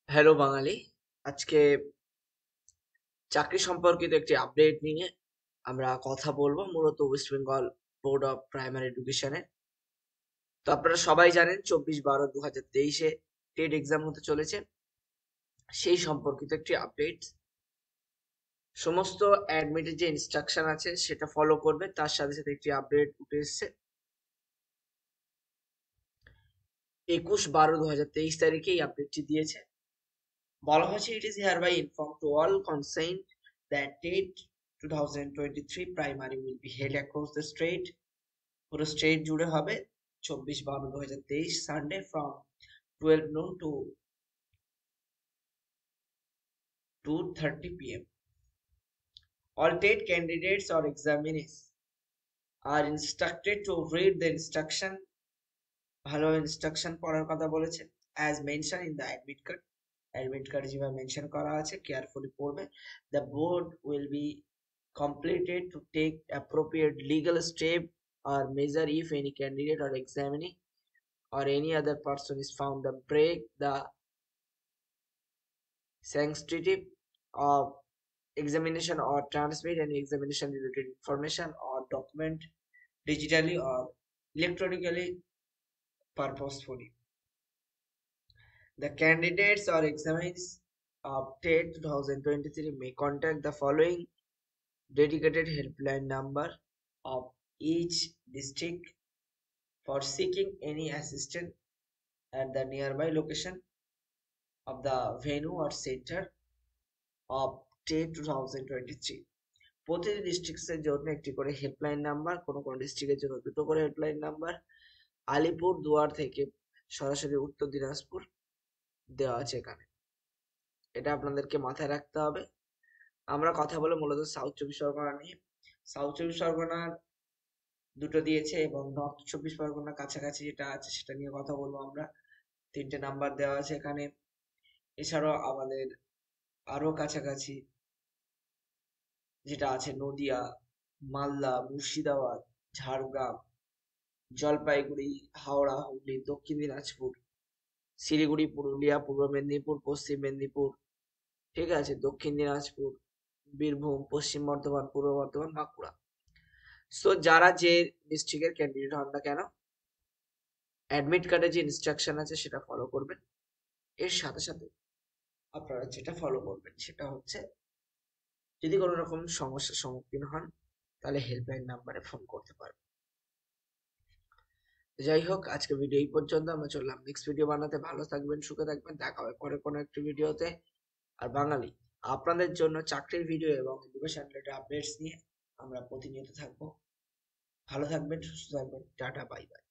Hello বাঙালি। আজকে চাকরি সম্পর্কিত একটি আপডেট নিয়ে আমরা কথা বলবো, মূলত West Bengal board of primary এডুকেশনের। তো আপনারা সবাই জানেন 24/12/2023-এ টেট এক্সাম হতে চলেছে। সেই সম্পর্কিত একটি আপডেট। সমস্ত অ্যাডমিটের যে ইনস্ট্রাকশন আছে সেটা ফলো করবে, তার সাথে সাথে একটি আপডেট উঠে এসছে 21/12/2023 তারিখে এই আপডেটটি দিয়েছে। বলা হয়েছে, it is hereby inform to all concerned that TET 2023 primary will be held across the state. পুরো স্টেট জুড়ে হবে 24/12/2023 Sunday from 12 noon to 2:30 p.m. All TET candidates or examinees are instructed to read the instruction, ভালো instruction পড়ার কথা বলেছে, as mentioned in the admit card যেভাবে mention করা আছে কেয়ারফুলি পড়বে। The board will be completed to take appropriate legal step or measure if any candidate or examinee or any other person is found to break the sanctity of examination or transmit any examination related information or document digitally or electronically purposefully. The candidates or examinees of TET 2023 may contact the following dedicated helpline number of each district for seeking any assistance at the nearby location of the venue or center of TET 2023. প্রতিটি ডিস্ট্রিক্টের জন্য একটি করে helpline number, কোনো কোনো ডিস্ট্রিক্টের জন্য দুটো করে হেল্পলাইন নাম্বার। আলিপুর দুয়ার থেকে সরাসরি উত্তর দিনাজপুর দেওয়া আছে এখানে, এটা আপনাদেরকে মাথায় রাখতে হবে। আমরা কথা বলে মূলত সাউথ চব্বিশ পরগনা নিয়ে। সাউথ চব্বিশ পরগনার দুটো দিয়েছে এবং নর্থ চব্বিশ পরগনার কাছাকাছি যেটা আছে সেটা নিয়ে কথা বলবো আমরা। তিনটে নাম্বার দেওয়া আছে এখানে। এছাড়াও আমাদের আরো কাছাকাছি যেটা আছে নদিয়া, মালদা, মুর্শিদাবাদ, ঝাড়গ্রাম, জলপাইগুড়ি, হাওড়া, হুগলি, দক্ষিণ দিনাজপুর, শিলিগুড়ি, পুরুলিয়া, পূর্ব মেদিনীপুর, পশ্চিম মেদিনীপুর, ঠিক আছে, দক্ষিণ দিনাজপুর, বীরভূম, পশ্চিম বর্ধমান, পূর্ব বর্ধমান, বাঁকুড়া। সো যারা যে ডিস্ট্রিক্টের ক্যান্ডিডেট হন না কেন, অ্যাডমিট কার্ডে যে ইনস্ট্রাকশন আছে সেটা ফলো করবেন। এর সাথে সাথে আপনারা যেটা ফলো করবেন সেটা হচ্ছে, যদি কোনো রকম সমস্যার সম্মুখীন হন তাহলে হেল্পলাইন নাম্বারে ফোন করতে পারবেন। যাই হোক, আজকে ভিডিও এই পর্যন্ত। আমরা চললাম নেক্সট ভিডিও বানাতে। ভালো থাকবেন, সুখে থাকবেন, দেখা হবে পরে কোনো একটি ভিডিওতে। আর বাঙালি, আপনাদের জন্য চাকরির ভিডিও এবং এডুকেশন রিলেটেড আপডেটস নিয়ে আমরা প্রতিনিয়ত থাকবো। ভালো থাকবেন, সুস্থ থাকবেন, টাটা, বাই বাই।